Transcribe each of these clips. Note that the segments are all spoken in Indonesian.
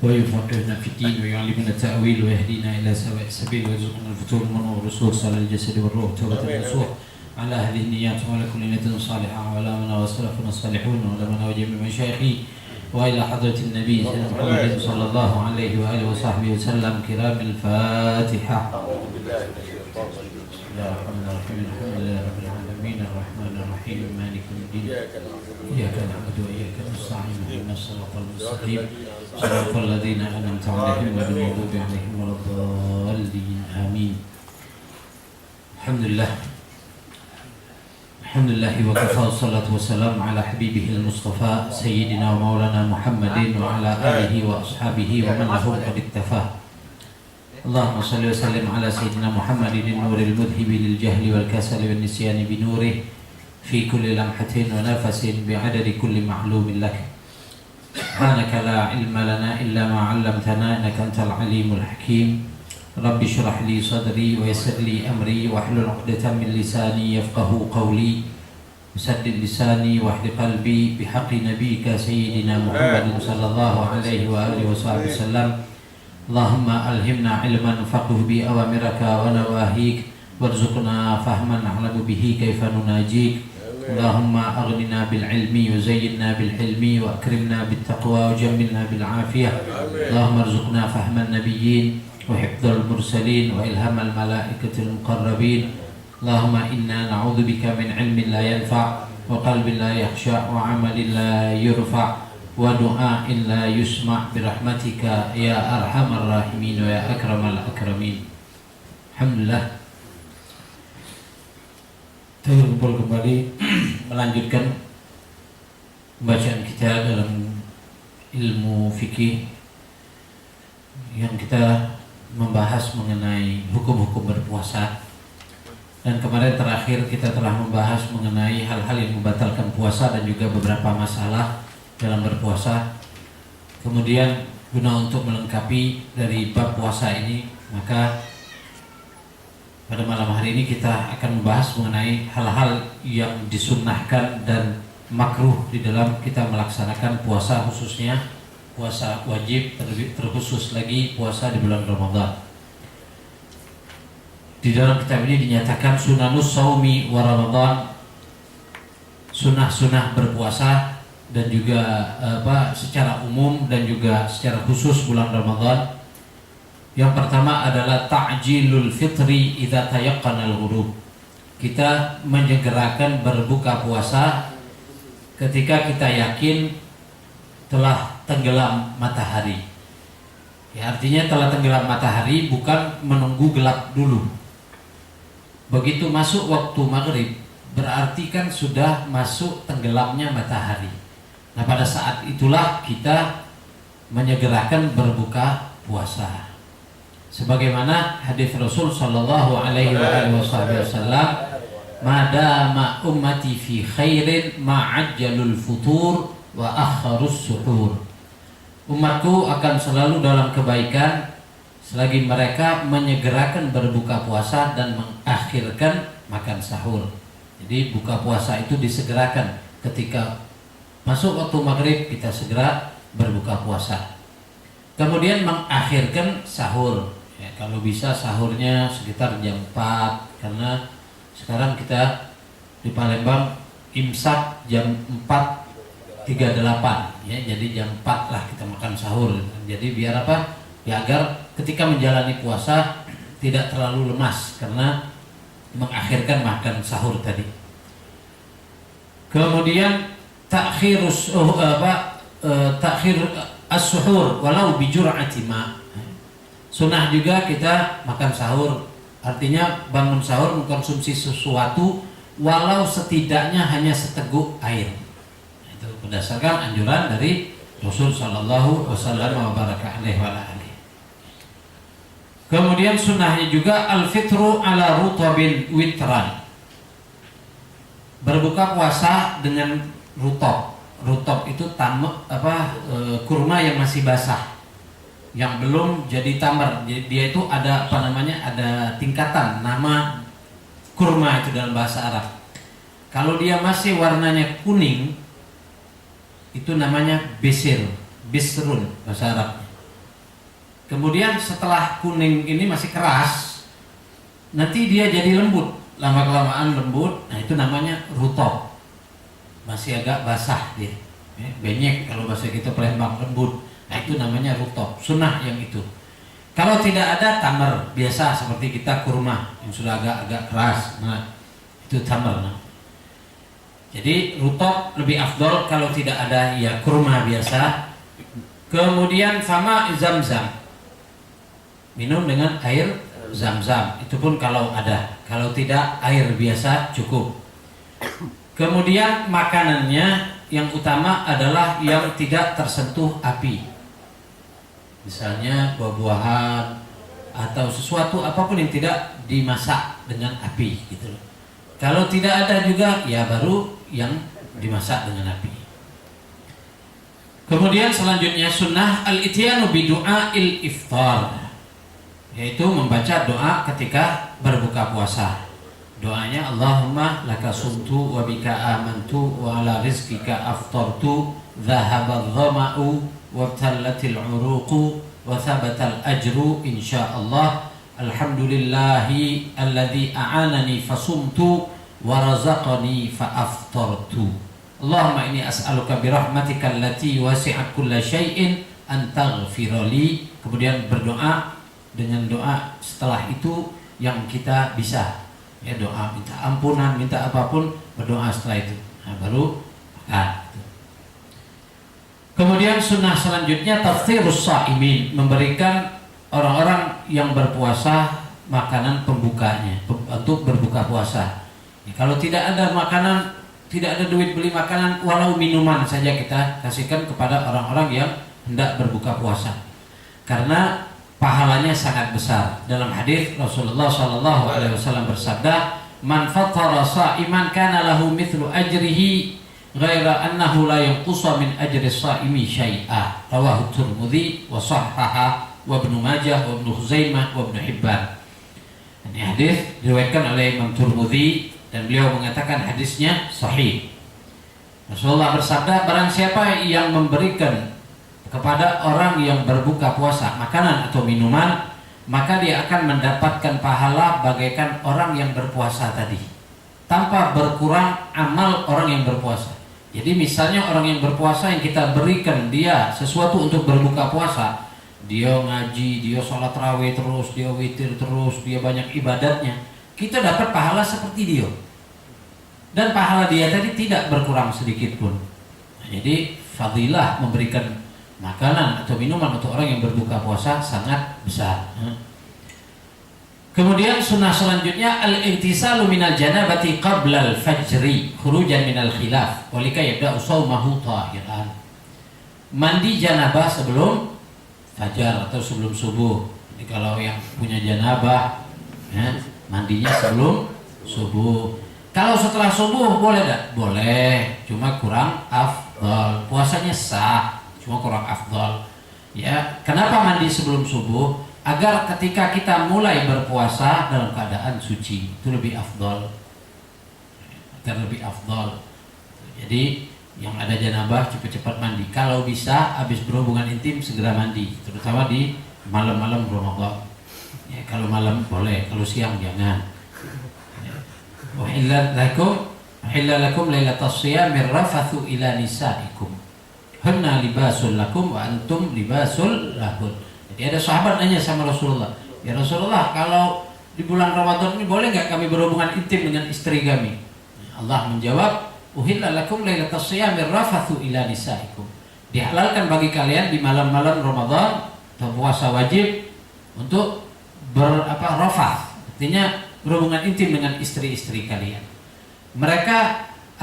ويفقهنا في الدين ويعلمنا التأويل ويهدينا إلى سواء السبيل ويرزقنا الفتور المنور والرسول على الجسد والروح توبة النصوح على هذه النيات وعلى كل نية صالحة وعلى من وسلفنا الصالحون وعلى من وجميع مشايخي وإلى حضرة النبي سيدنا محمد صلى الله عليه وآله وصحبه وسلم. كرام الفاتحة. بسم الله الرحمن الرحيم. الحمد لله رب العالمين الرحمن الرحيم مالك يوم الدين إياك نعبد وإياك نستعين اهدنا الصراط المستقيم صراط الذين أنعمت عليهم غير المغضوب عليهم ولا الضالين آمين. الحمد لله وكفى والصلاة والسلام على حبيبه المصطفى سيدنا ومولانا محمد وعلى آله وأصحابه ومن لهم قد اكتفى. اللهم صل وسلم على سيدنا محمد النور المذهب للجهل والكسل والنسيان بنوره في كل لمحة ونفس بعدد كل معلوم لك. سبحانك لا علم لنا إلا ما علمتنا إنك أنت العليم الحكيم. رب اشرح لي صدري ويسر لي أمري واحلل عقدة من لساني يفقه قولي وسدد لساني واهد قلبي بحق نبيك سيدنا محمد صلى الله عليه وآله وصحبه وسلم. اللهم ألهمنا علما نفقه بأوامرك ونواهيك وارزقنا فهما نعلم به كيف نناجيك. اللهم أغننا بالعلم وزينا بالحلم وأكرمنا بالتقوى وجملنا بالعافية. اللهم ارزقنا فهم النبيين وحفظ المرسلين وإلهام الملائكة المقربين. اللهم إنا نعوذ بك من علم لا ينفع وقلب لا يخشع وعمل لا يرفع ودعاء لا يسمع برحمتك يا أرحم الراحمين ويا أكرم الأكرمين. Alhamdulillah, kita berkumpul kembali melanjutkan pembacaan kita dalam ilmu fikih yang kita membahas mengenai hukum-hukum berpuasa. Dan kemarin terakhir kita telah membahas mengenai hal-hal yang membatalkan puasa dan juga beberapa masalah dalam berpuasa. Kemudian guna untuk melengkapi dari bab puasa ini, maka pada malam hari ini kita akan membahas mengenai hal-hal yang disunnahkan dan makruh di dalam kita melaksanakan puasa, khususnya puasa wajib, terkhusus lagi puasa di bulan Ramadan. Di dalam kitab ini dinyatakan sunanus saumi wa Ramadan, sunnah-sunnah berpuasa dan juga secara umum dan juga secara khusus bulan Ramadan. Yang pertama adalah ta'jilul fitri idza tayaqqana al-ghurub. Kita menyegerakan berbuka puasa ketika kita yakin telah tenggelam matahari. Ya, artinya telah tenggelam matahari, bukan menunggu gelap dulu. Begitu masuk waktu maghrib, berarti kan sudah masuk tenggelamnya matahari. Nah, pada saat itulah kita menyegerakan berbuka puasa. Sebagaimana hadis Rasul sallallahu alaihi wasallam, "Madama ummati fi khairin ma'ajjalul futur wa akharus suhur." Umatku akan selalu dalam kebaikan selagi mereka menyegerakan berbuka puasa dan mengakhirkan makan sahur. Jadi buka puasa itu disegerakan. Ketika masuk waktu maghrib kita segera berbuka puasa. Kemudian mengakhirkan sahur. Ya, kalau bisa sahurnya sekitar jam 4, karena sekarang kita di Palembang imsak jam 4.38, ya, jadi jam 4 lah kita makan sahur. Jadi biar apa? Ya, agar ketika menjalani puasa tidak terlalu lemas karena mengakhirkan makan sahur tadi. Kemudian takhir as-suhur walau bi jur'ati ma. Sunnah juga kita makan sahur, artinya bangun sahur mengkonsumsi sesuatu walau setidaknya hanya seteguk air. Itu berdasarkan anjuran dari Rasul sallallahu wasallam wa baraka alaihi wa alihi. Kemudian sunnahnya juga al-fitru ala rutabin witran. Berbuka puasa dengan rutab. Rutab itu kurma yang masih basah, yang belum jadi tamar. Jadi dia itu ada ada tingkatan nama kurma itu dalam bahasa Arab. Kalau dia masih warnanya kuning, itu namanya bisrun bahasa Arab. Kemudian setelah kuning ini masih keras, nanti dia jadi lembut, lama-kelamaan lembut. Nah itu namanya rutop, masih agak basah dia, benyek kalau bahasa kita Palembang, lembut. Nah itu namanya rutop, sunnah yang itu. Kalau tidak ada tamar biasa seperti kita kurma yang sudah agak-agak keras, nah itu tamar. Nah. Jadi rutop lebih afdol, kalau tidak ada ya kurma biasa. Kemudian sama zam-zam, minum dengan air zam-zam, itu pun kalau ada. Kalau tidak, air biasa cukup. Kemudian makanannya yang utama adalah yang tidak tersentuh api. Misalnya buah-buahan atau sesuatu apapun yang tidak dimasak dengan api gitu loh. Kalau tidak ada juga ya baru yang dimasak dengan api. Kemudian selanjutnya sunnah al-ityanu bi du'ail iftar, yaitu membaca doa ketika berbuka puasa. Doanya Allahumma laka sumtu wa bika amantu wa ala rizkika aftartu dhahabadh dhama'u wa tallatil uruqu wa thabatal ajru insyaallah alhamdulillahi alladhi a'anani fasumtu wa razaqani fa aftartu. Allahumma inni as'aluka birahmatika allati wasi'at kulla syai'in an taghfirali. Kemudian berdoa dengan doa setelah itu yang kita bisa, ya doa minta ampunan, minta apapun, berdoa setelah itu. Nah, baru makan. Kemudian sunnah selanjutnya tafthirus shaimin, memberikan orang-orang yang berpuasa makanan pembukanya untuk berbuka puasa. Ya, kalau tidak ada makanan, tidak ada duit beli makanan, walau minuman saja kita kasihkan kepada orang-orang yang hendak berbuka puasa, karena pahalanya sangat besar. Dalam hadis Rasulullah SAW bersabda, "Man fattara sha'iman kana lahu mithlu ajrihi ghaira annahu la yanqusu min ajri shaimi syai'a." Rawahu Tirmidzi wa shahhaha wa Ibnu Majah wa Ibnu Khuzaimah wa Ibnu Hibban. Ini hadis diriwayatkan oleh Imam Tirmidzi dan beliau mengatakan hadisnya sahih. Rasulullah bersabda, barang siapa yang memberikan kepada orang yang berbuka puasa makanan atau minuman, maka dia akan mendapatkan pahala bagaikan orang yang berpuasa tadi, tanpa berkurang amal orang yang berpuasa. Jadi misalnya orang yang berpuasa yang kita berikan dia sesuatu untuk berbuka puasa, dia ngaji, dia sholat raweh terus, dia witir terus, dia banyak ibadatnya, kita dapat pahala seperti dia, dan pahala dia tadi tidak berkurang sedikit pun. Jadi fadilah memberikan makanan atau minuman untuk orang yang berbuka puasa sangat besar. Kemudian sunnah selanjutnya al-intisalu minal janabati qabla al-fajri khurujan minal khilaf walika yabda'u shaumahu tahiran. Mandi janabah sebelum fajar atau sebelum subuh. Jadi kalau yang punya janabah ya, mandinya sebelum subuh. Kalau setelah subuh boleh tak? Boleh, cuma kurang afdal. Puasanya sah, cuma kurang afdal. Ya, kenapa mandi sebelum subuh? Agar ketika kita mulai berpuasa dalam keadaan suci, itu lebih afdal. Agar lebih afdal. Jadi yang ada janabah cepat-cepat mandi. Kalau bisa habis berhubungan intim segera mandi, terutama di malam-malam Ramadan. Ya, kalau malam boleh, kalau siang jangan. Uhilla lakum lailatas shiyamir rafathu ila nisaikum hunna libasul lakum wa antum libasul lahun. Jadi ada sahabat nanya sama Rasulullah, ya Rasulullah, kalau di bulan Ramadan ini boleh nggak kami berhubungan intim dengan istri kami? Allah menjawab, uhilla lakum lailatas shiyamir rafathu ila nisaikum. Dihalalkan bagi kalian di malam-malam Ramadan atau puasa wajib untuk rafath, artinya berhubungan intim dengan istri-istri kalian. Mereka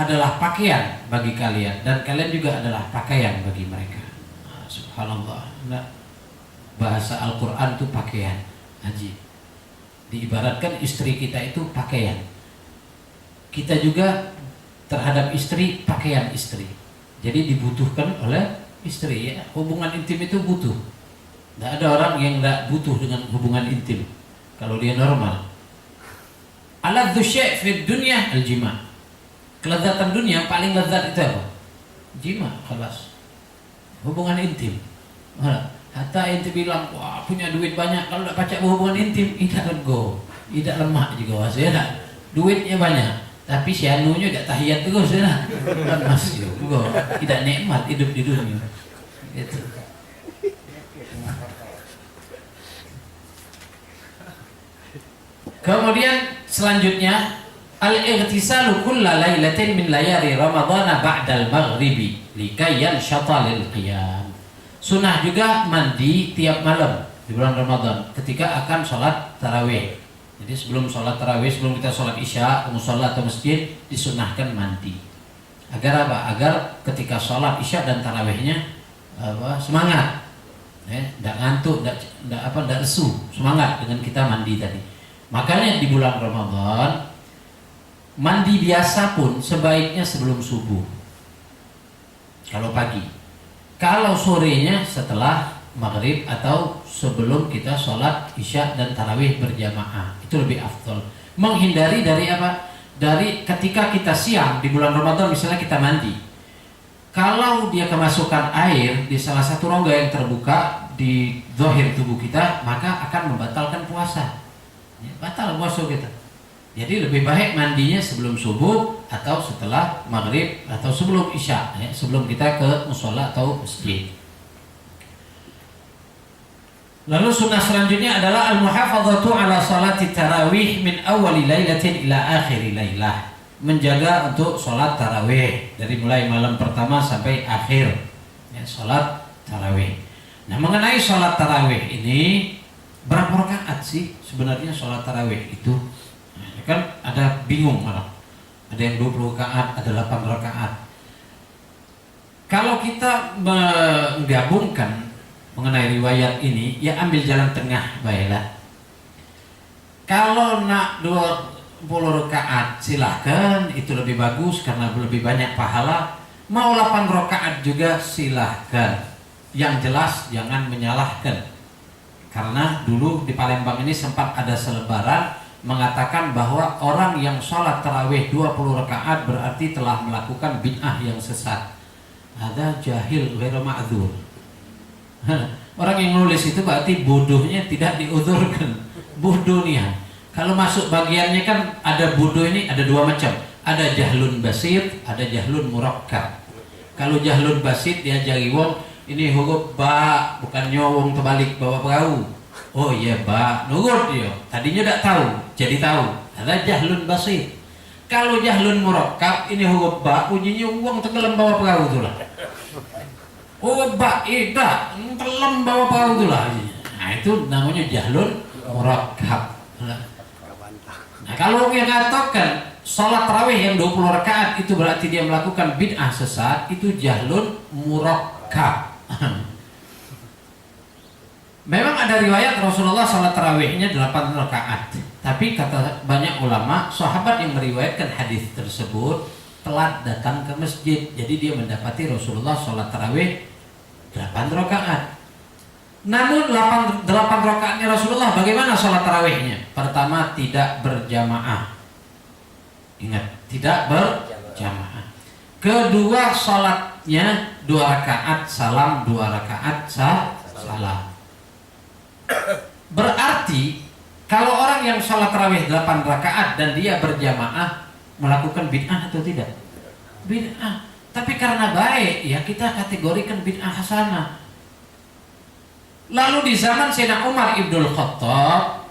adalah pakaian bagi kalian dan kalian juga adalah pakaian bagi mereka. Subhanallah. Nah, bahasa Al-Quran itu pakaian. Haji, diibaratkan istri kita itu pakaian. Kita juga terhadap istri pakaian istri. Jadi dibutuhkan oleh istri ya. Hubungan intim itu butuh. Tidak ada orang yang tidak butuh dengan hubungan intim kalau dia normal. Aladzu syai' fid dunya al-jima'. Kelezatan dunia paling lezat itu apa? Jima, khalas. Hubungan intim. Hatta ente bilang, wah punya duit banyak, kalau tidak pacak berhubungan intim, tidak lego, tidak lemak juga saya nak. Duitnya banyak, tapi si anunya tidak tahiyat terus ya nak. Kan masih juga tidak nikmat hidup di dunia. Itu. Kemudian selanjutnya al-ightisalu kulla lailatin min layali ramadhana ba'dal maghribi likay yanshata lil qiyam. Sunnah juga mandi tiap malam di bulan Ramadan ketika akan sholat tarawih. Jadi sebelum sholat tarawih, sebelum kita sholat isya, ke mushola atau masjid, disunnahkan mandi. Agar apa? Agar ketika sholat isya dan tarawihnya semangat, tidak ngantuk, tidak lesu, semangat dengan kita mandi tadi. Makanya di bulan Ramadan mandi biasa pun sebaiknya sebelum subuh. Kalau pagi, kalau sorenya setelah maghrib atau sebelum kita sholat isya dan tarawih berjamaah, itu lebih afdol. Menghindari dari apa? Dari ketika kita siang di bulan Ramadan misalnya kita mandi, kalau dia kemasukan air di salah satu rongga yang terbuka di zahir tubuh kita, maka akan membatalkan puasa. Batal puasa kita. Jadi lebih baik mandinya sebelum subuh atau setelah maghrib atau sebelum isya, sebelum kita ke mushola atau masjid. Lalu sunnah selanjutnya adalah al-muhafadzatu ala salati tarawih min awali lailatin ila akhiri lailah. Menjaga untuk sholat tarawih dari mulai malam pertama sampai akhir sholat tarawih. Nah, mengenai sholat tarawih ini berapa rakaat sih sebenarnya sholat tarawih itu? Nah, kan ada bingung malah. Ada yang 20 rakaat, ada 8 rakaat. Kalau kita menggabungkan mengenai riwayat ini, ya ambil jalan tengah baiklah. Kalau nak 20 rakaat silahkan, itu lebih bagus karena lebih banyak pahala. Mau 8 rakaat juga silahkan. Yang jelas jangan menyalahkan. Karena dulu di Palembang ini sempat ada selebaran mengatakan bahwa orang yang sholat tarawih 20 rakaat berarti telah melakukan bid'ah yang sesat. Ada jahil ghairu ma'dzur. Orang yang nulis itu berarti bodohnya tidak diuzurkan. Bodoh nih. Kalau masuk bagiannya kan ada bodoh ini ada dua macam. Ada jahlun basit, ada jahlun murakkab. Kalau jahlun basit dia jari wong ini huruf ba bukan nyowong terbalik bawa perahu. Oh iya ba, nurut dia. Tadinya tidak tahu, jadi tahu. Ada jahlun basit. Kalau jahlun murakkab ini huruf ba bunyinya uang tenggelam bawa perahu itulah. Oh ba ida tenggelam bawa perahu itulah. Nah itu namanya jahlun murakkab. Nah kalau yang mengatakan sholat tarawih yang 20 rakaat itu berarti dia melakukan bid'ah sesat, itu jahlun murakkab. Memang ada riwayat Rasulullah sholat tarawihnya 8 rakaat. Tapi kata banyak ulama, sahabat yang meriwayatkan hadis tersebut telat datang ke masjid. Jadi dia mendapati Rasulullah sholat tarawih 8 rakaat. Namun 8 rakaatnya Rasulullah bagaimana sholat tarawihnya? Pertama tidak berjamaah. Ingat, tidak berjamaah. Kedua sholatnya 2 rakaat salam, 2 rakaat salam. Berarti kalau orang yang sholat tarawih 8 rakaat dan dia berjamaah melakukan bid'ah atau tidak? Bid'ah. Tapi karena baik ya kita kategorikan bid'ah hasanah. Lalu di zaman Sayyidina Umar Ibnul Khattab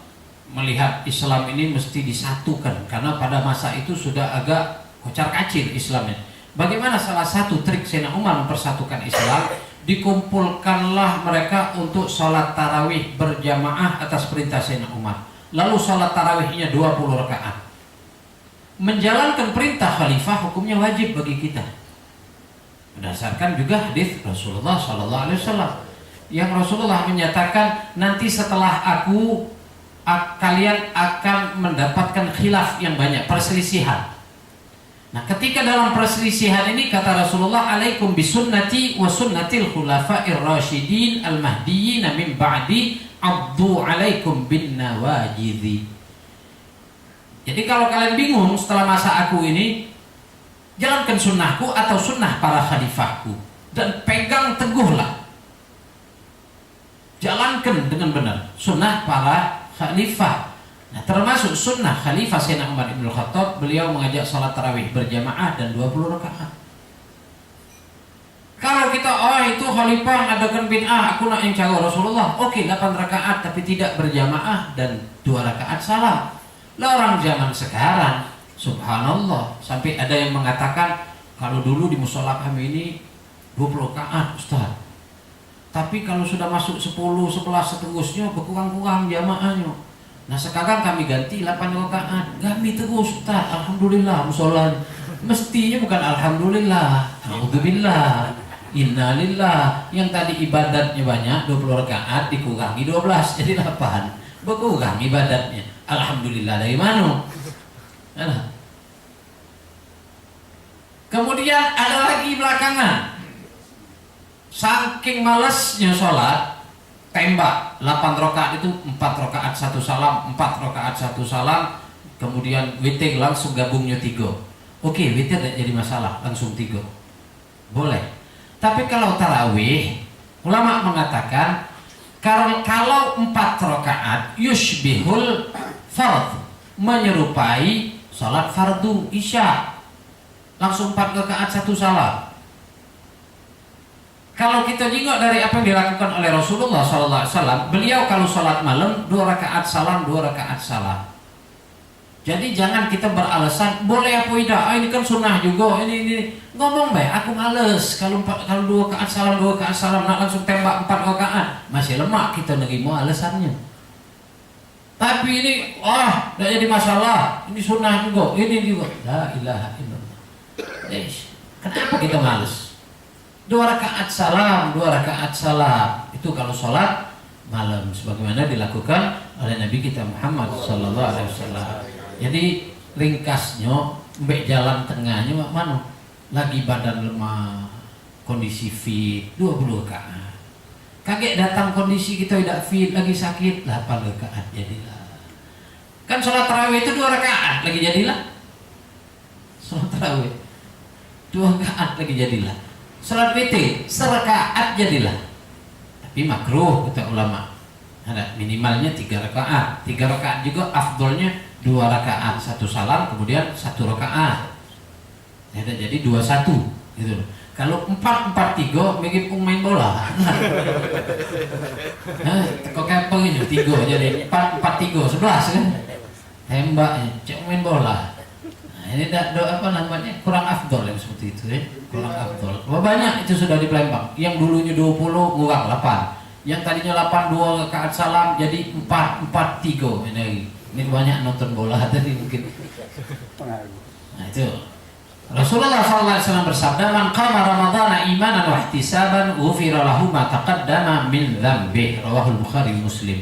melihat Islam ini mesti disatukan karena pada masa itu sudah agak kocar-kacir Islamnya. Bagaimana salah satu trik Sayyidina Umar mempersatukan Islam? Dikumpulkanlah mereka untuk sholat tarawih berjamaah atas perintah Sayyidina Umar. Lalu sholat tarawihnya 20 rakaat. Menjalankan perintah khalifah hukumnya wajib bagi kita. Berdasarkan juga hadis Rasulullah SAW. Yang Rasulullah menyatakan nanti setelah aku kalian akan mendapatkan khilaf yang banyak, perselisihan. Nah, ketika dalam perselisihan ini kata Rasulullah, alaikum bisunnati wa sunnatil khulafa'ir rasyidin al-mahdiyyin min ba'di abdu alaikum bin nawajidhi. Jadi kalau kalian bingung setelah masa aku ini, jalankan sunnahku atau sunnah para khalifahku dan pegang teguhlah. jalankan dengan benar sunnah para khalifah. Nah, termasuk sunnah khalifah Sayyidina Umar bin Khattab, beliau mengajak salat tarawih berjamaah dan 20 rakaat. Kalau kita itu khalifah adakan bid'ah, aku nak yang cara Rasulullah, oke 8 rakaat tapi tidak berjamaah dan 2 rakaat salam. Lah orang zaman sekarang subhanallah sampai ada yang mengatakan kalau dulu di musola kami ini 20 rakaat Ustaz, tapi kalau sudah masuk 10, 11 seterusnya berkurang-kurang jamaahnya. Nah sekarang kami ganti 8 rakaat, kami terus Ustaz, alhamdulillah musola. Mestinya bukan alhamdulillah, alhamdulillah, innalillah. Yang tadi ibadatnya banyak 20 rakaat dikurangi 12 jadi 8, berkurang ibadatnya. Alhamdulillah dari mana? Nah. Kemudian ada lagi belakangan, saking malesnya sholat, tembak 8 rakaat itu 4 rakaat 1 salam, 4 rakaat 1 salam, kemudian witir langsung gabungnya 3. Oke, witir tidak jadi masalah, langsung 3 boleh. Tapi kalau tarawih, ulama mengatakan kalau 4 rakaat yushbihul fard, menyerupai salat fardu isya, langsung 4 rakaat 1 salam. Kalau kita jengok dari apa yang dilakukan oleh Rasulullah SAW, beliau kalau sholat malam 2 rakaat salam, 2 rakaat salam. Jadi jangan kita beralasan boleh apa tidak, ini kan sunnah juga, ini ngomong baik, aku males kalau 2 rakaat salam, 2 rakaat salam, nak langsung tembak 4 rakaat, masih lemak kita nerima alasannya. Tapi ini tidak jadi masalah, ini sunnah juga, ini juga. La ilaha illallah. Kenapa kita males? 2 rakaat salam, 2 rakaat salam. Itu kalau sholat malam, sebagaimana dilakukan oleh Nabi kita Muhammad sallallahu alaihi wasallam. Jadi ringkasnya, mbek jalan tengahnya mana? Lagi badan lemah, kondisi fit, 20 rakaat. Kaget datang kondisi kita tidak fit, lagi sakit, 8 rakaat jadilah. Kan sholat tarawih itu 2 rakaat lagi jadilah. Sholat tarawih 2 rakaat lagi jadilah. Salat witir serakaat jadilah. Tapi makruh kata ulama. Ada minimalnya 3 rakaat. 3 rakaat juga afdolnya 2 rakaat 1 salam kemudian 1 rakaat. Jadi 2-1 gitu. Kalau 4-4-3 bikin main bola. Nah, kok kepeng ini 3 jadi 4-4-3 11 kan. Tembaknya cek main bola. Ini apa namanya, kurang afdol yang seperti itu ya, kurang afdol. Banyak itu sudah di Palembang, yang dulunya 20 ngurang 8, yang tadinya 8 2 rakaat salam jadi 4-4-3. Ini banyak nonton bola tadi mungkin. Nah itu Rasulullah SAW bersabda, man qama ramadhana imanan wa ihtisaban ghufira lahu ma taqaddama min dzambi, rawahul Bukhari Muslim.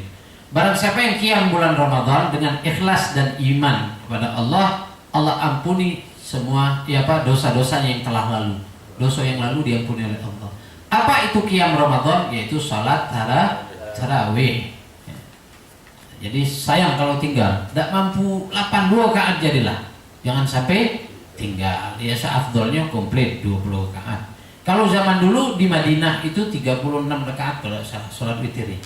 Barang siapa yang qiyam bulan Ramadan dengan ikhlas dan iman kepada Allah, Allah ampuni semua dosa-dosanya yang telah lalu. Dosa yang lalu diampuni oleh Allah. Apa itu qiyam Ramadan? Yaitu salat tarawih. Jadi sayang kalau tinggal, tidak mampu 82 rakaat jadilah. Jangan sampai tinggal. Ya seafdolnya komplit 20 rakaat. Kalau zaman dulu di Madinah itu 36 rakaat kalau salat witir.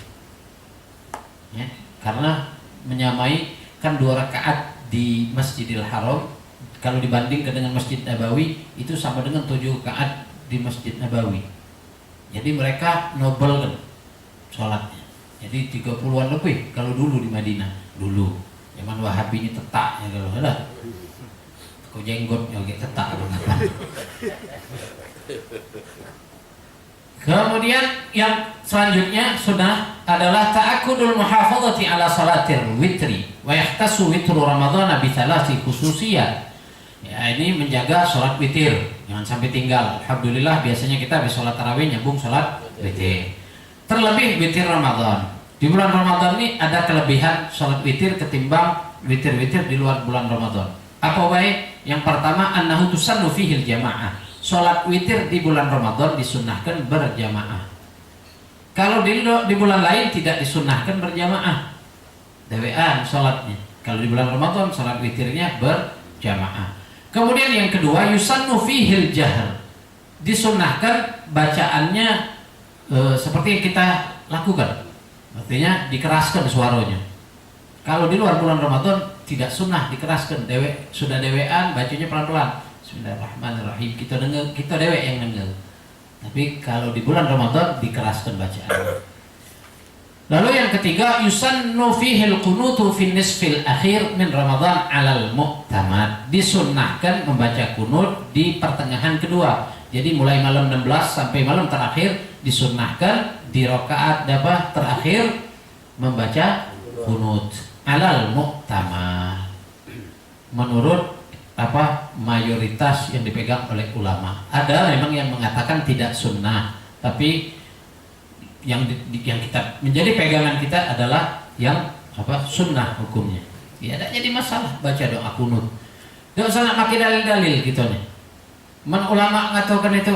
Ya, karena menyamai kan 2 rakaat di Masjidil Haram, kalau dibandingkan dengan Masjid Nabawi itu sama dengan 7 rakaat di Masjid Nabawi. Jadi mereka nobel kan sholatnya. Jadi 30-an lebih kalau dulu di Madinah. Dulu zaman Wahabi ini tetaknya kalau ada. Kau jenggotnya kayak tetak apa. Kemudian yang selanjutnya sudah adalah ta'akkudul muhafadzati ala salatir witri wa yahtasu witru ramadhana bi thalathi khususiyat. Ya, ini menjaga salat witir, jangan sampai tinggal. Alhamdulillah biasanya kita habis salat tarawih nyambung salat witir. Terlebih witir Ramadan. Di bulan Ramadan ini ada kelebihan salat witir ketimbang witir-witir di luar bulan Ramadan. Apa baik? Yang pertama annahu tusannu fihil jamaah. Sholat witir di bulan Ramadan disunnahkan berjamaah. Kalau di bulan lain tidak disunnahkan berjamaah, dewean sholatnya. Kalau di bulan Ramadan sholat witirnya berjamaah. Kemudian yang kedua yusannu fihil jahr, disunnahkan bacaannya seperti yang kita lakukan. Artinya dikeraskan suaranya. Kalau di luar bulan Ramadan tidak sunnah dikeraskan, sudah dewean bacanya pelan-pelan. Bismillahirrahmanirrahim. Kita dewek yang dengar. Tapi kalau di bulan Ramadan dikeraskan bacaan. Lalu yang ketiga, yusannu fihil qunutu fin nisfil akhir min Ramadan 'alal mu'tamad. Disunnahkan membaca kunut di pertengahan kedua. Jadi mulai malam 16 sampai malam terakhir disunnahkan di rakaat terakhir membaca kunut 'alal mu'tamad. Menurut mayoritas yang dipegang oleh ulama. Ada memang yang mengatakan tidak sunnah, tapi yang kita menjadi pegangan kita adalah yang sunnah hukumnya. Tidak jadi masalah baca doa kunut. Tidak usah nak pakai dalil-dalil gitu nih. Ulama ngatakan itu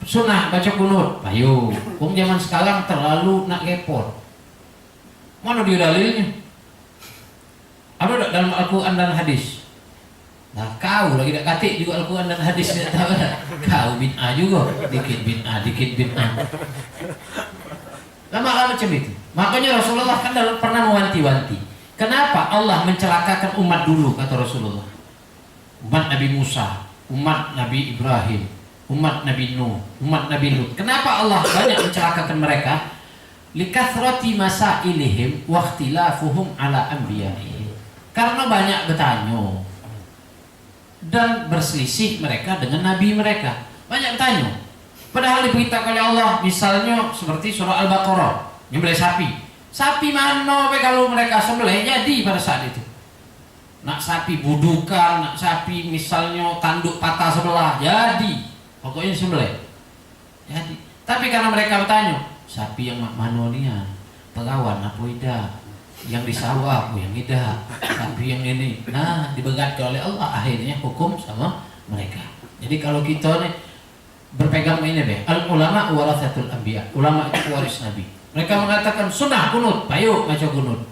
sunnah baca kunut. Ayo, zaman sekarang terlalu nak repot. Mana dia dalilnya? Ada dalam Al-Quran dan hadis. Nah kau lagi tak katik juga Al-Quran dan hadis tidak tahu dah. Kau bid'ah juga, dikit bid'ah. Lama-lama macam itu. Makanya Rasulullah kan pernah mewanti-wanti. Kenapa Allah mencelakakan umat dulu, kata Rasulullah? Umat Nabi Musa, umat Nabi Ibrahim, umat Nabi Nuh, umat Nabi Lut. Kenapa Allah banyak mencelakakan mereka? Likathrati masailihim wa ikhtilafuhum ala anbiya'ihim. Karena banyak bertanya dan berselisih mereka dengan nabi mereka. Banyak bertanya. Padahal diberitakan oleh Allah, misalnya seperti surah Al-Baqarah, nyembelih sapi. Sapi mana kalau mereka sembelih jadi pada saat itu. Nak sapi budukan, nak sapi misalnya tanduk patah sebelah, jadi. Pokoknya sembelih. Jadi. Tapi karena mereka bertanya, sapi yang mana dia? Perawan apa tidak? Yang di sawah apa yang tidak? Sapi yang ini. Nah, dibegatkan oleh Allah, akhirnya hukum sama mereka. Jadi kalau kita nih berpegang ini deh, al ulama warathatul anbiya, ulama itu waris nabi. Mereka mengatakan sunnah kunut, ayo baca kunut.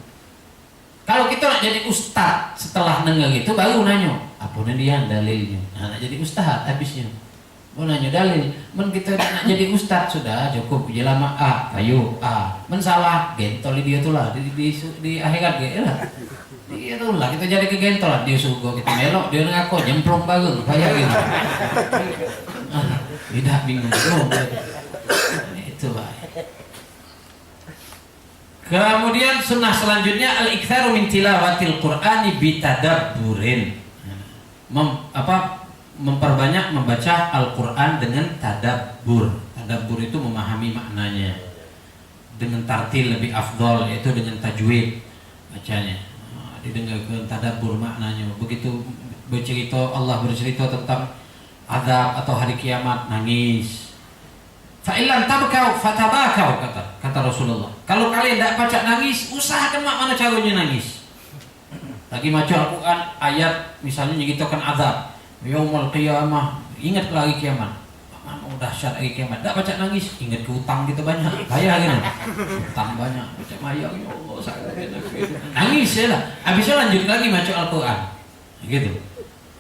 Kalau kita nak jadi ustaz setelah dengar itu baru nanya apa dia dalilnya. Nah, nak jadi ustaz habisnya mau nanya dalil. Men kita nak jadi ustaz sudah cukup jelama ayo men salah gentol dia tuh lah di akhirat ge lah. Dia tuh lah kita jadi ke gentol dia surga kita melok dia ngaku nyemplung bareng kayak gitu. Tidak bingung itu baik. Kemudian sunnah selanjutnya al-iktsaru min tilawatil Qur'ani bitadabburin. Memperbanyak membaca Al-Qur'an dengan tadabbur. Tadabbur itu memahami maknanya. Dengan tartil lebih afdol, yaitu dengan tajwid bacanya. Didengarkan tadabbur maknanya. Begitu Allah bercerita tentang azab atau hari kiamat, nangis. Fa'ilan tabkau fatabakau, kata Rasulullah. Kalau kalian tidak baca nangis, usahakan mana caranya nangis. Lagi baca Al-Quran ayat misalnya nyeritakan azab, yaumul qiyamah, ingat lagi kiamat. Mana dahsyat lagi kiamat. Tidak baca nangis, ingat ke utang kita banyak, bayar gitu. Utang banyak, baca mayang, ya Allah sakit. Nangis ya lah. Habisnya lanjut lagi baca Al-Quran. Gitu.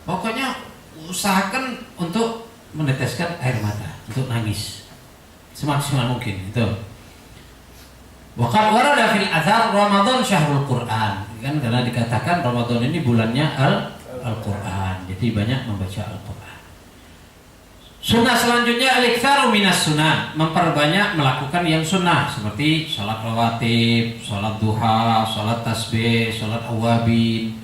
Pokoknya usahakan untuk meneteskan air mata, untuk nangis semaksimal mungkin itu. Waqad warada fil athar Ramadan syahrul Quran, kan karena dikatakan Ramadan ini bulannya Al-Quran. Jadi banyak membaca Al-Quran. Sunnah selanjutnya al-iktsaru minas sunnah, memperbanyak melakukan yang sunnah seperti salat rawatib, salat duha, salat tasbih, salat awabin,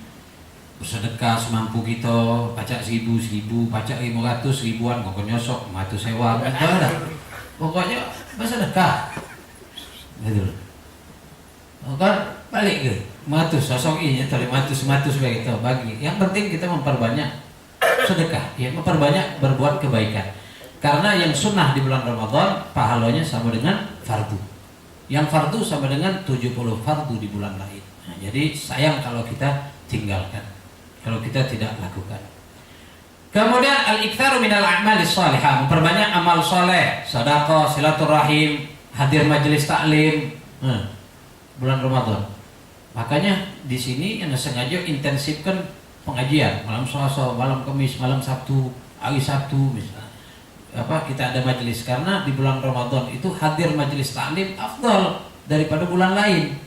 bersedekah semampu kita, baca 1000, baca 500, ribuan, pokoknya sok, matu sewa, pokoknya bersedekah, gitu. Kan balik ke, matu sosok ini, atau matu begitu bagi. Yang penting kita memperbanyak sedekah, ya, memperbanyak berbuat kebaikan. Karena yang sunnah di bulan Ramadan pahalanya sama dengan fardu. Yang fardu sama dengan 70 fardu di bulan lain. Nah, jadi sayang kalau kita tinggalkan, kalau kita tidak lakukan. Kemudian al-iktsaru minal a'malis shalihah, memperbanyak amal soleh, sedekah, silaturahim, hadir majelis taklim. Bulan Ramadan. Makanya di sini yang sengaja intensifkan pengajian malam Selasa, malam Kamis, malam Sabtu, hari Sabtu misalnya. Kita ada majelis karena di bulan Ramadan itu hadir majelis taklim afdal daripada bulan lain.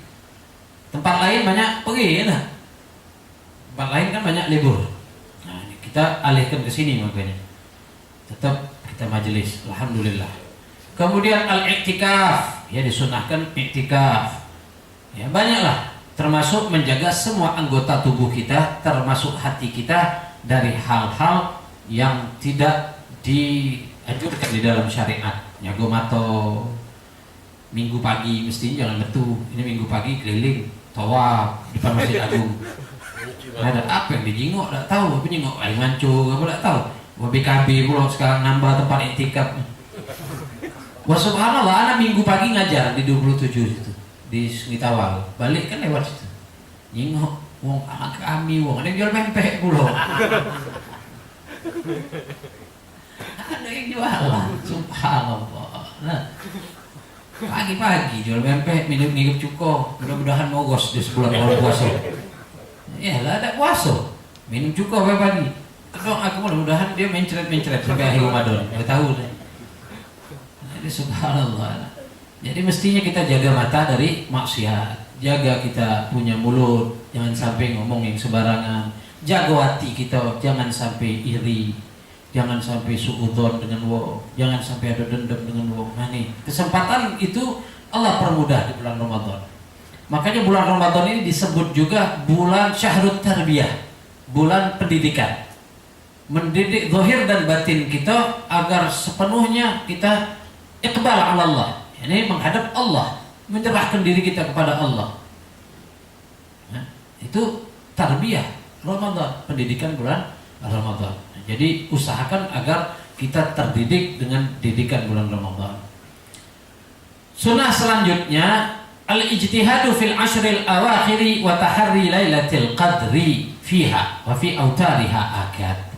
Tempat lain banyak pergi ya, nah. Tempat lain kan banyak libur. Nah, ini kita alihkan ke sini makanya. Tetap kita majelis, alhamdulillah. Kemudian al-i'tikaf, ya disunahkan i'tikaf. Ya banyaklah, termasuk menjaga semua anggota tubuh kita, termasuk hati kita dari hal-hal yang tidak dianjurkan di dalam syariat. Nyago mato, minggu pagi mesti jangan metu. Ini minggu pagi keliling, tawaf di depan Masjid Agung. Ada apa yang dijingok? Tak tahu. Apa jingok? Air mancung, apa tak tahu. BKB pula sekarang nambah tempat iktikaf. Wah subhanallah, anak minggu pagi ngajar di 27 itu di Sungai Tawal. Balik kan lewat situ. Jingok, wong kami wong ada yang jual pempek pula. Ada yang jualan, subhanallah. Nah, pagi-pagi jual pempek, minum cuko. Mudah-mudahan mogos di sebulan kalau puasa. Ya lah ada puasa, minum cuko pagi. Dong aku mudah-mudahan dia mencret sampai akhir Ramadan. Nggak tahu deh. Jadi subhanallah. Jadi mestinya kita jaga mata dari maksiat, jaga kita punya mulut, jangan sampai ngomong yang sembarangan. Jaga hati kita, jangan sampai iri, jangan sampai suudzon dengan wong, jangan sampai ada dendam dengan wong. Nah nih, kesempatan itu Allah permudah di bulan Ramadan. Makanya bulan Ramadan ini disebut juga bulan syahrut tarbiyah, bulan pendidikan. Mendidik zahir dan batin kita agar sepenuhnya kita iqbal ala Allah. Ini menghadap Allah, menyerahkan diri kita kepada Allah. Nah, itu tarbiyah Ramadan, pendidikan bulan Ramadan. Jadi usahakan agar kita terdidik dengan didikan bulan Ramadan. Sunnah selanjutnya al-ijtihadu fil ashril awakhiri wa taharri lailatul qadri fiha wa fi autariha akad.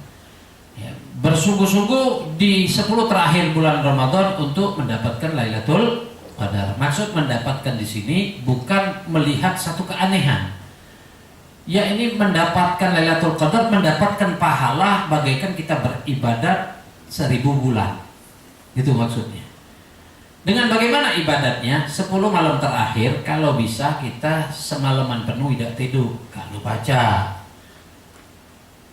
Ya, bersungguh-sungguh di 10 terakhir bulan Ramadan untuk mendapatkan Lailatul Qadar. Maksud mendapatkan di sini bukan melihat satu keanehan. Ya ini mendapatkan Lailatul Qadar, mendapatkan pahala bagaikan kita beribadat 1000 bulan. Itu maksudnya. Dengan bagaimana ibadatnya? 10 malam terakhir kalau bisa kita semalaman penuh tidak tidur, kalau baca.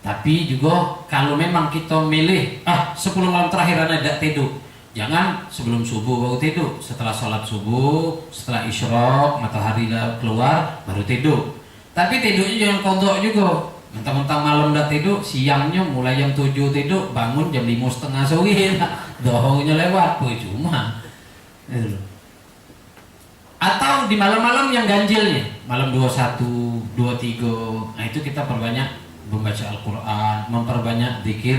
Tapi juga kalau memang kita milih 10 malam terakhir anda tidak tidur, jangan sebelum subuh baru tidur, setelah sholat subuh, setelah isyraq matahari keluar baru tidur. Tapi tidurnya jangan kodok juga, mentang-mentang malam tidak tidur, siangnya mulai jam 7 tidur, bangun jam 5:30 sore, dohongnya lewat, cuma atau di malam-malam yang ganjilnya, malam 21, 23, nah itu kita perbanyak membaca Al-Quran, memperbanyak zikir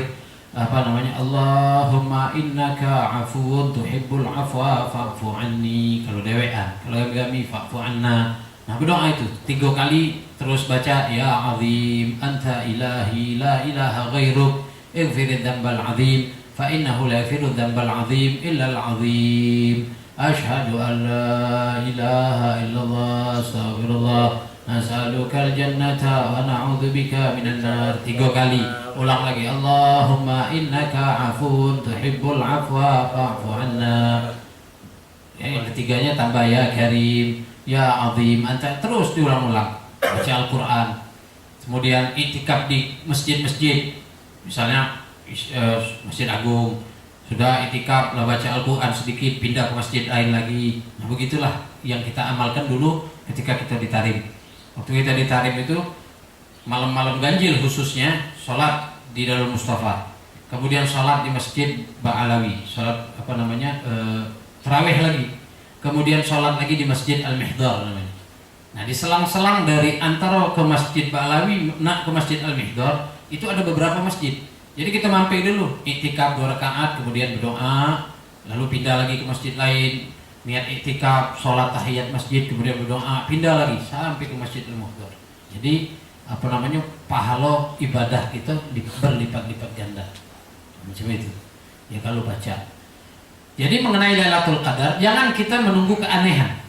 Allahumma innaka afuwun tuhibbul afwa fa'fu anni, kalau dewean, kalau kami fa'fu anna. Nah berdoa itu 3 kali, terus baca ya azim anta ilahi la ilaha ghairuk ighfirid dhanbal azim fa innahu la yaghfiru dhanbal azim illa al azim asyhadu an la ilaha illallah astaghfirullah nas'alukal jannata wa na'udzubika minan nar. 3 kali. Ulang lagi Allahumma innaka afun tuhibbul afwa fa'fu anna. Yang ketiganya tambah ya karim ya azim anta, terus diulang-ulang baca Al-Quran. Kemudian iktikaf di masjid-masjid, misalnya Masjid Agung, sudah iktikaf lah baca Al-Quran sedikit, pindah ke masjid lain lagi. Nah begitulah yang kita amalkan dulu ketika kita ditarim. Waktu kita ditarim itu malam-malam ganjil khususnya sholat di Darul Mustafa, kemudian sholat di Masjid Ba'alawi, sholat terawih lagi, kemudian sholat lagi di Masjid Al-Mihdar namanya. Nah di selang-selang dari antara ke Masjid Ba'alawi ke Masjid Al-Mihdar itu ada beberapa masjid. Jadi kita mampir dulu, iktikaf 2 rakaat, kemudian berdoa, lalu pindah lagi ke masjid lain, niat iktikaf, sholat tahiyat masjid, kemudian berdoa, pindah lagi sampai ke Masjid Al-Muhdar. Jadi pahala ibadah kita berlipat-lipat ganda. Macam itu. Ya kalau baca. Jadi mengenai Lailatul Qadar, jangan kita menunggu keanehan.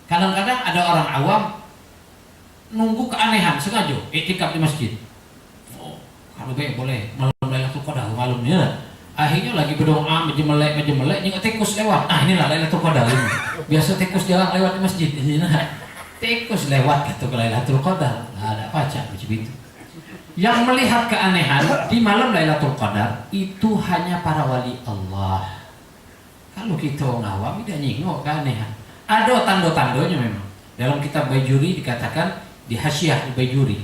Kadang-kadang ada orang awam nunggu keanehan sengaja iktikaf di masjid. Oh, kalau boleh malam Lailatul Qadar malamnya. Akhirnya lagi berdoa mejemelek nyengok tikus lewat. Ah inilah Lailatul Qadar ini. Biasa tikus jalan lewat di masjid. Ini nah, tikus lewat gitu ke Lailatul Qadar. Nggak ada baca macam itu. Yang melihat keanehan di malam Lailatul Qadar itu hanya para wali Allah. Kalau kita ngawam tidak nyingok keanehan. Ada tanda-tandanya memang. Dalam kitab Baijuri dikatakan di Hasyiah Baijuri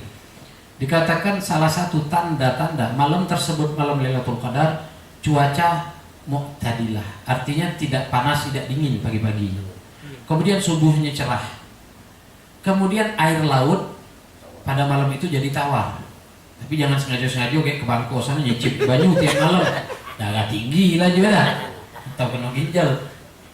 dikatakan salah satu tanda-tanda malam tersebut malam Lailatul Qadar cuaca mu'tadilah, artinya tidak panas tidak dingin pagi-pagi. Kemudian subuhnya cerah. Kemudian air laut pada malam itu jadi tawar. Tapi jangan sengaja-sengaja kayak ke bangku sana nyicip banyu tiap malam. Darah tinggi lah juga dah. Atau kena ginjal.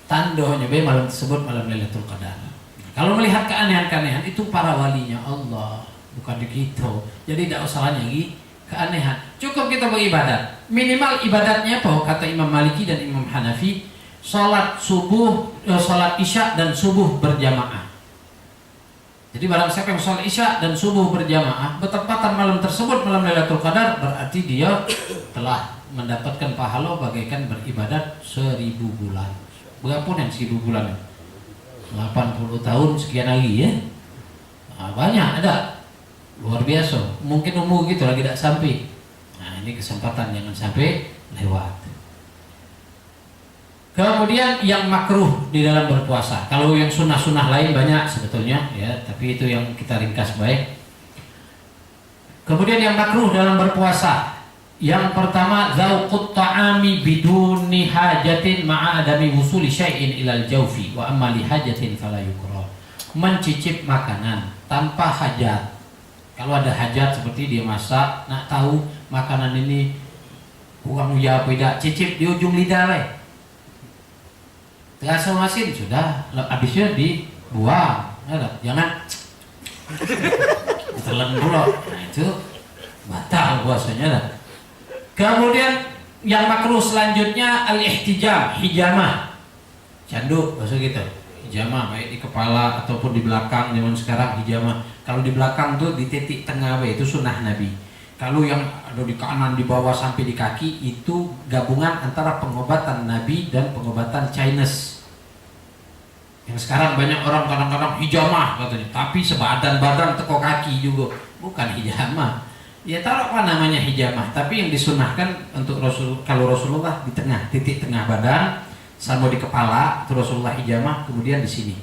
Tandanya malam tersebut malam Lailatul Qadar. Kalau melihat keanehan-keanehan itu para walinya Allah, bukan di kita. Jadi tidak usah lagi keanehan. Cukup kita beribadat. Minimal ibadatnya apa? Kata Imam Maliki dan Imam Hanafi, salat subuh, salat isya dan subuh berjamaah. Jadi barang siapa yang salat isya dan subuh berjamaah bertepatan malam tersebut malam Lailatul Qadar, berarti dia telah mendapatkan pahala bagaikan beribadat 1000 bulan. Berapa yang 1000 bulan? 80 tahun sekian lagi ya. Nah, banyak ada. Luar biasa. Mungkin umur gitu lagi tidak sampai. Nah, ini kesempatan jangan sampai lewat. Kemudian yang makruh di dalam berpuasa. Kalau yang sunnah-sunnah lain banyak sebetulnya ya, tapi itu yang kita ringkas baik. Kemudian yang makruh dalam berpuasa. Yang pertama, dzauqut ta'ami biduni hajatin ma'a adami wusuli syai'in ilal jawfi wa amma li hajatin fala yukrah. Mencicip makanan tanpa hajat. Kalau ada hajat seperti dia masak, nak tahu makanan ini kurang ya apa tidak, cicip di ujung lidah lah. Terasa masin sudah, habisnya dibuang. Jangan telan dulu. Nah itu batal puasanya lah. Kemudian yang makruh selanjutnya al-ihtijam, hijamah. Candu bahasa gitu. Hijamah baik di kepala ataupun di belakang. Zaman sekarang hijamah. Kalau di belakang tuh di titik tengah itu sunnah Nabi. Kalau yang ada di kanan, di bawah sampai di kaki itu gabungan antara pengobatan Nabi dan pengobatan Chinese. Yang sekarang banyak orang kadang-kadang hijamah katanya, tapi sebadan badan teko kaki juga. Bukan hijamah. Ya taruh apa namanya hijamah, tapi yang disunahkan untuk kalau Rasulullah di tengah, titik tengah badan, sama di kepala, itu Rasulullah hijamah, kemudian di sini,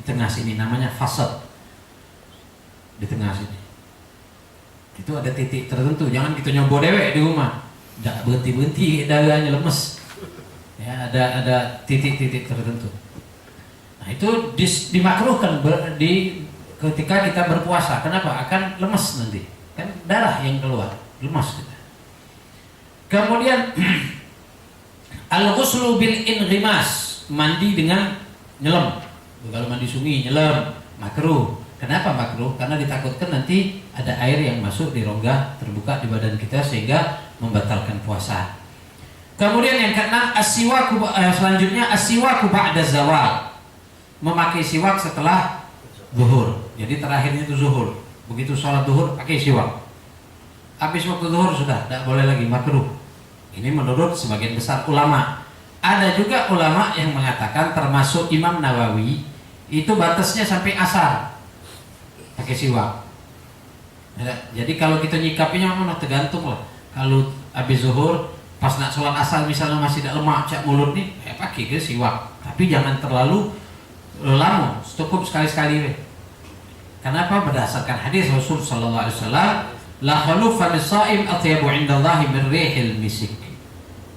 di tengah sini namanya fasad, di tengah sini. Itu ada titik tertentu, jangan kita nyoba dewek di rumah, tidak berhenti dadanya lemes. Ya ada titik-titik tertentu. Nah itu dimakruhkan ketika kita berpuasa. Kenapa? Akan lemes nanti. Kan darah yang keluar, lemas kita. Kemudian al-ghuslu bil inghimas, mandi dengan nyelam. Kalau mandi sungai nyelam makruh. Kenapa makruh? Karena ditakutkan nanti ada air yang masuk di rongga terbuka di badan kita sehingga membatalkan puasa. Kemudian yang keenam selanjutnya as-siwaku ba'da zawal. Memakai siwak setelah zuhur. Jadi terakhirnya itu zuhur. Begitu sholat zuhur pakai siwak. Habis waktu zuhur sudah tidak boleh lagi, makruh. Ini menurut sebagian besar ulama. Ada juga ulama yang mengatakan termasuk Imam Nawawi itu batasnya sampai asar pakai siwak. Jadi kalau kita nyikapinya memang tergantung lah. Kalau habis zuhur pas nak sholat asar misalnya masih tidak lemak cak mulut nih, pakai ke siwak. Tapi jangan terlalu lama, cukup sekali-sekali. Kenapa? Berdasarkan hadis Rasul sallallahu alaihi wasallam, la khalufa lis-shaim atyabu 'indallahi min rihil misik.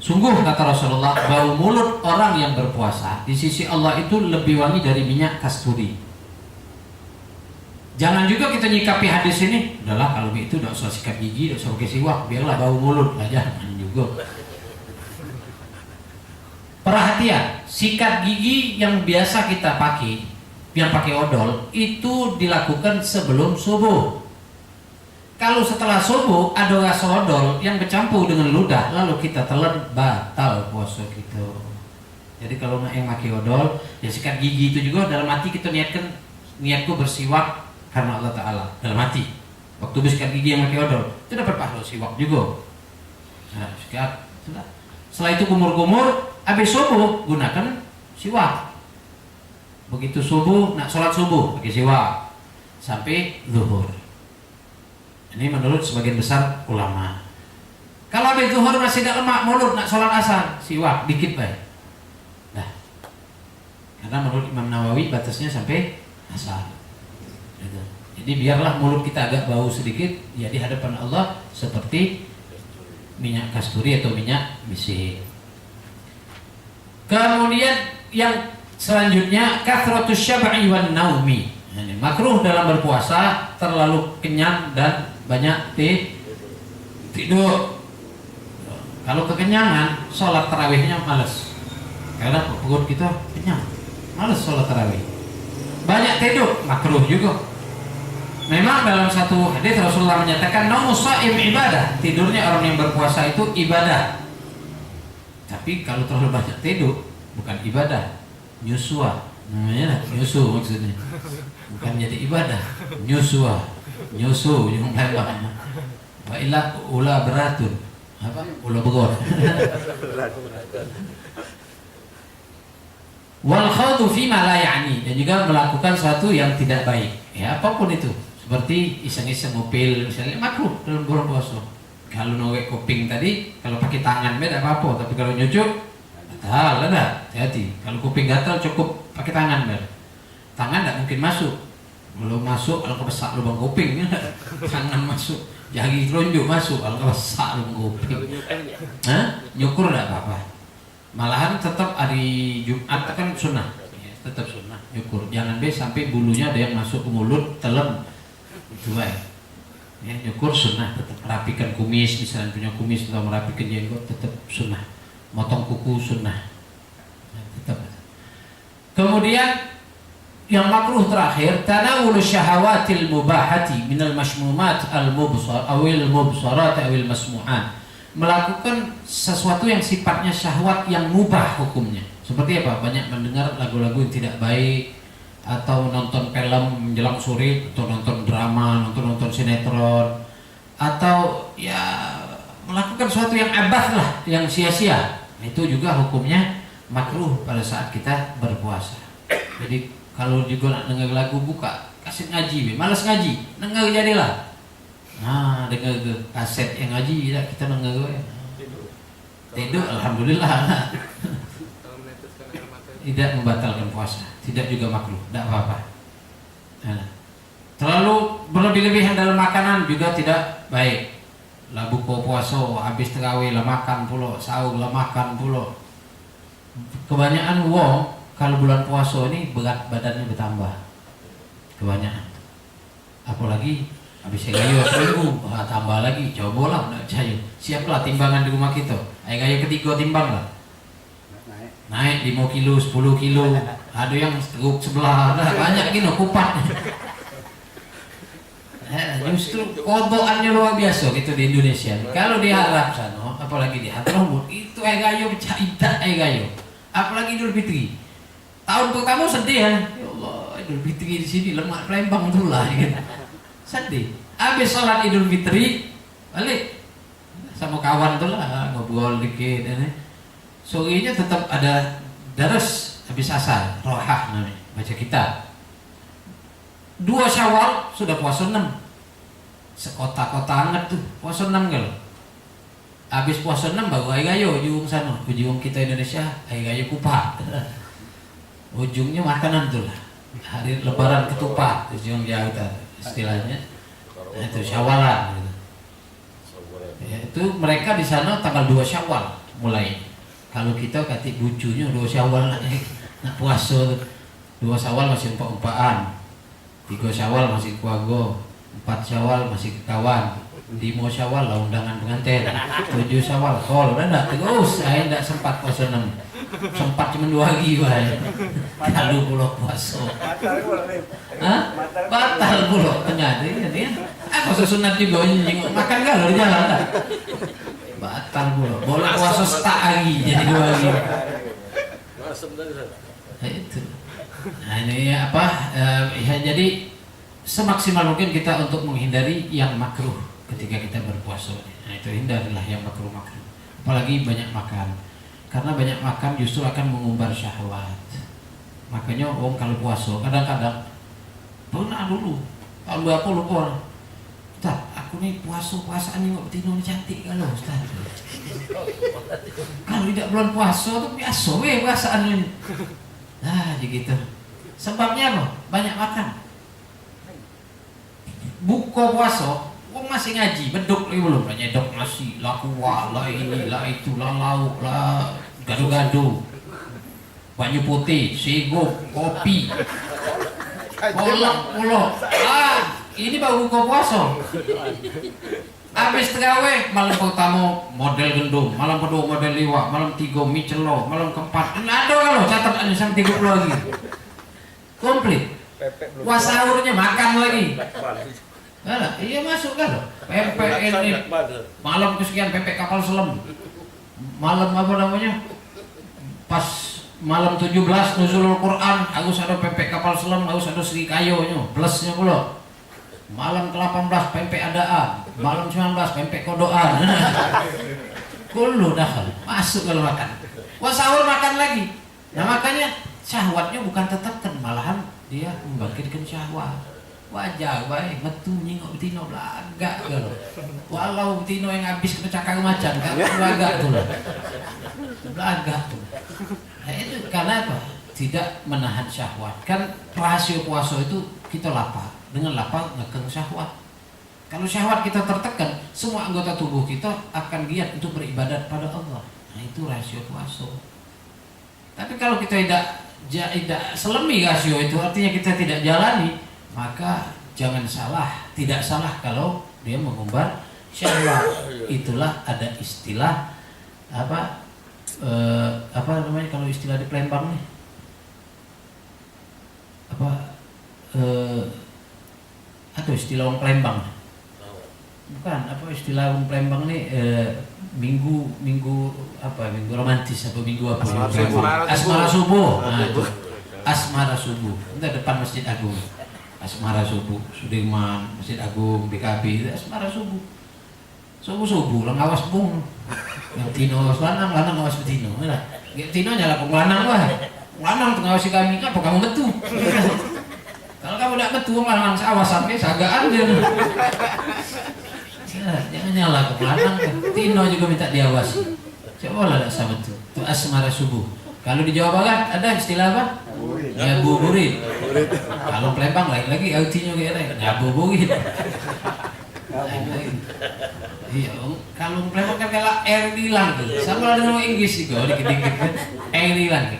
Sungguh kata Rasulullah, bau mulut orang yang berpuasa di sisi Allah itu lebih wangi dari minyak kasturi. Jangan juga kita nyikapi hadis ini, udahlah kalau begitu tidak usah sikat gigi, tidak usah pakai siwak, biarlah bau mulut aja. Jangan juga. Perhatian, sikat gigi yang biasa kita pakai, yang pakai odol itu dilakukan sebelum subuh. Kalau setelah subuh ada rasa odol yang bercampur dengan ludah lalu kita telan, batal puasa kita. Jadi kalau yang pakai odol ya sikat gigi itu juga dalam hati kita niatku bersiwak karena Allah Ta'ala dalam hati. Waktu bersikat gigi yang pakai odol itu dapat pahala siwak juga. Nah, sikat sudah. Setelah itu kumur-kumur, habis subuh gunakan siwak. Begitu subuh, nak sholat subuh pakai siwak sampai zuhur. Ini menurut sebagian besar ulama. Kalau habis zuhur masih ada lemak mulut, nak sholat asar, siwak dikit baik. Nah, karena menurut Imam Nawawi batasnya sampai asar. Gitu. Jadi biarlah mulut kita agak bau sedikit, ya di hadapan Allah seperti minyak kasturi atau minyak misik. Kemudian yang selanjutnya kathratus syab'i wan naumi. Ini makruh dalam berpuasa terlalu kenyang dan banyak tidur. Kalau kekenyangan, sholat tarawihnya malas. Karena perut kita kenyang, malas sholat tarawih. Banyak tidur, makruh juga. Memang dalam satu hadis Rasulullah menyatakan naumus shaim ibadah. Tidurnya orang yang berpuasa itu ibadah. Tapi kalau terlalu banyak tidur bukan ibadah, nyusua. Namanya nyusu maksudnya. Bukan jadi ibadah, nyusua. Nyusu yang lembang. Wa illa ula beratun. Apa? Ula begor. Wal khawdu fima la ya'ni, dan juga melakukan sesuatu yang tidak baik. Ya, apapun itu. Seperti iseng-iseng ngupil misalnya, makruh dalam bulan puasa. Kalau nowek kuping tadi, kalau pakai tangan beda apa-apa, tapi kalau nyucuk batal, ada hati. Kalau kuping gatal cukup pakai tangan ber. Tangan tidak mungkin masuk. Belum masuk, kalau kebesak lubang kuping, tangan masuk. Jari telunjuk masuk, kalau kebesak lubang kuping. Nyukur tidak apa-apa. Malahan tetap hari Jumat kan sunnah, ya, tetap sunnah nyukur. Jangan sampai bulunya ada yang masuk ke mulut, telan. Itu baik. Ya, nyukur sunnah, tetap merapikan kumis, misalnya punya kumis atau merapikan jenggot, tetap sunnah. Motong kuku sunnah, ya, tetap. Kemudian yang makruh terakhir, tanawul syahawatil mubahati minal mashmumat al-mubsar awil mubsarat awil masmu'at. Melakukan sesuatu yang sifatnya syahwat yang mubah hukumnya. Seperti apa? Banyak mendengar lagu-lagu yang tidak baik, atau nonton film menjelang sore, atau nonton drama, nonton sinetron, atau ya melakukan sesuatu yang abah lah, yang sia-sia. Itu juga hukumnya makruh pada saat kita berpuasa. Jadi kalau juga nak dengar lagu, buka kaset ngaji, malas ngaji, dengar jadilah. Nah, dengar kaset yang ngaji, ya, kita dengar tidur, alhamdulillah. Tidak membatalkan puasa, tidak juga makruh, tidak apa-apa. Nah, terlalu berlebih-lebihan dalam makanan juga tidak baik. Lah buka puasa, habis terawih lah makan pulo, sahur lah makan pulo. Kebanyakan wong kalau bulan puasa ini berat badannya bertambah. Kebanyakan. Apalagi habis gayo seminggu, tambah lagi, cobalah nak percaya. Siaplah timbangan di rumah kita. Gayo ketiga timbang lah. Naik 5 kilo, 10 kilo. Ada yang teruk sebelah, ada banyak gini kupat. Justru kodokannya luar biasa gitu di Indonesia. Kalau di Arab sana, apalagi di Hadramut, itu gayo caitat gayo. Apalagi Idul Fitri. Tahun pertama sedih ya. Ya Allah, Idul Fitri di sini lemak pelembang dulu lah. Gitu. Sedih. Habis sholat Idul Fitri balik sama kawan tuh lah ngobrol dikit ini. Sorenya tetap ada daras habis asar, rohah namanya, baca kitab. 2 Syawal sudah puasa 6. Sekota-kota hangat tuh puasa 6 kalau. Habis puasa 6 baru air gayo ujung sana, ujung kita Indonesia air gayo kupat. Ujungnya makanan tuh lah. Hari Lebaran ketupat ujung jauh kita istilahnya. Nah, itu Syawalan gitu. Ya, itu mereka di sana tanggal 2 Syawal mulai. Kalau kita katik bucunya 2 Syawal nak puasa. 2 Syawal masih empat-empaan, 3 Syawal masih keluarga, 4 Syawal masih ke kawan, 5 Syawal lah undangan pengantin, 7 Syawal kol, udah enggak terus, saya enggak sempat puasa 6. Sempat cuma 2 hari wae. Lalu pulau puasa. Batal pulau ternyata ini. Puasa sunat juga makan kalau di jalan dah. Batal pulau. Boleh puasa setak hari jadi 2 hari. Itu. Nah ini apa? Ya, jadi semaksimal mungkin kita untuk menghindari yang makruh ketika kita berpuasa. Nah itu hindarilah yang makruh-makruh. apalagi banyak makan. Karena banyak makan justru akan mengumbar syahwat. Makanya orang kalau puasa kadang-kadang pernah dulu tahun berapa lupa, Ustaz, aku nih puasaan ini betina ini cantik kalau Ustaz. Kalau tidak bulan puasa tuh biasa puasaan ini. Nah gitu. Sebabnya apa? Banyak makan. Buka puasa wong masih ngaji, beduk lagi belum, nyedok nasi, lah kuah, lah ini, lah itu, lah lauk, lah gado-gado, banyu putih, sego, kopi, kolak, ini baru buka puasa. Habis terawih, malam pertama model gendum, malam kedua model liwak, malam tiga mie celo, malam keempat, ada kalau catat aja sampai 30 lagi, komplit. Puasa sahurnya makan lagi. Nah, iya masuk kan pempek ini malam kesekian pempek kapal selam, malam apa namanya pas malam 17 nuzulul Quran harus ada pempek kapal selam, harus ada Sri Kayonya plusnya pula, malam ke-18 pempek adaan, malam 19 pempek kodoan. Kulu dah masuk kalau makan. Wah sahur makan lagi. Nah makanya syahwatnya bukan tertekan, malahan dia membangkitkan syahwat. Wajar baik metu nyingok betina belagak kalau walau betina yang habis kena cakar macan kan belagak tuh belagak tuh. Nah, itu karena apa? Tidak menahan syahwat. Kan rahasia puasa itu kita lapar, dengan lapar ngekang syahwat. Kalau syahwat kita tertekan, semua anggota tubuh kita akan giat untuk beribadat pada Allah. Nah itu rahasia puasa. Tapi kalau kita tidak selemi rasio itu, artinya kita tidak jalani, maka jangan salah, tidak salah kalau dia mengumbar syahwat. Itulah ada istilah apa namanya kalau istilah di Palembang nih atau istilah orang Palembang bukan apa istilah orang Palembang nih minggu romantis atau minggu apa asmara subuh. Nah, itu asmara subuh itu depan Masjid Agung. Asmara subuh, Sudirman, Masjid Agung, BKB, asmara subuh. Subuh lah ngawas bung. Yang tino lanang ngawas betino. Lah, tino nyala lanang wah. Lanang tuh ngawasi kami, apa kamu betul? Kalau kamu tidak betul, lanang awas sampai sagaan dia. Jangan nyala lanang kan. Tino juga minta diawasi. Coba lah tak sama betul. Itu asmara subuh. Kalau di Jawa Barat ada istilah apa? Ngabuburit. Kalau Palembang lagi artinya kayak ngabuburit. Iya, kalau Palembang kan kayak air hilang tuh. Sama dengan Inggris juga dikit-dikit kan. Air hilang.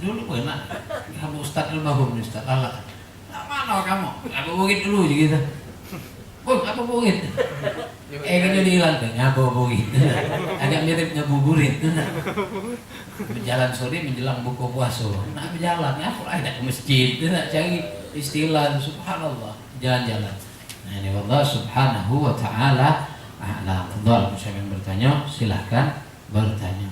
Dulu pernah kamu Ustaz almarhum Ustaz Lala. Nah, mana kamu? Ngabuburit dulu gitu. Ngabuburit. Airnya dihilang kan ngabuburit. Agak mirip ngabuburit. Berjalan sore menjelang buka puasa. Nah berjalan ya, aku ada ke masjid, nak cari istilah subhanallah, jalan-jalan. Nah ini Allah subhanahu wa ta'ala a'lam. Fadhal, siapa yang bertanya silahkan bertanya.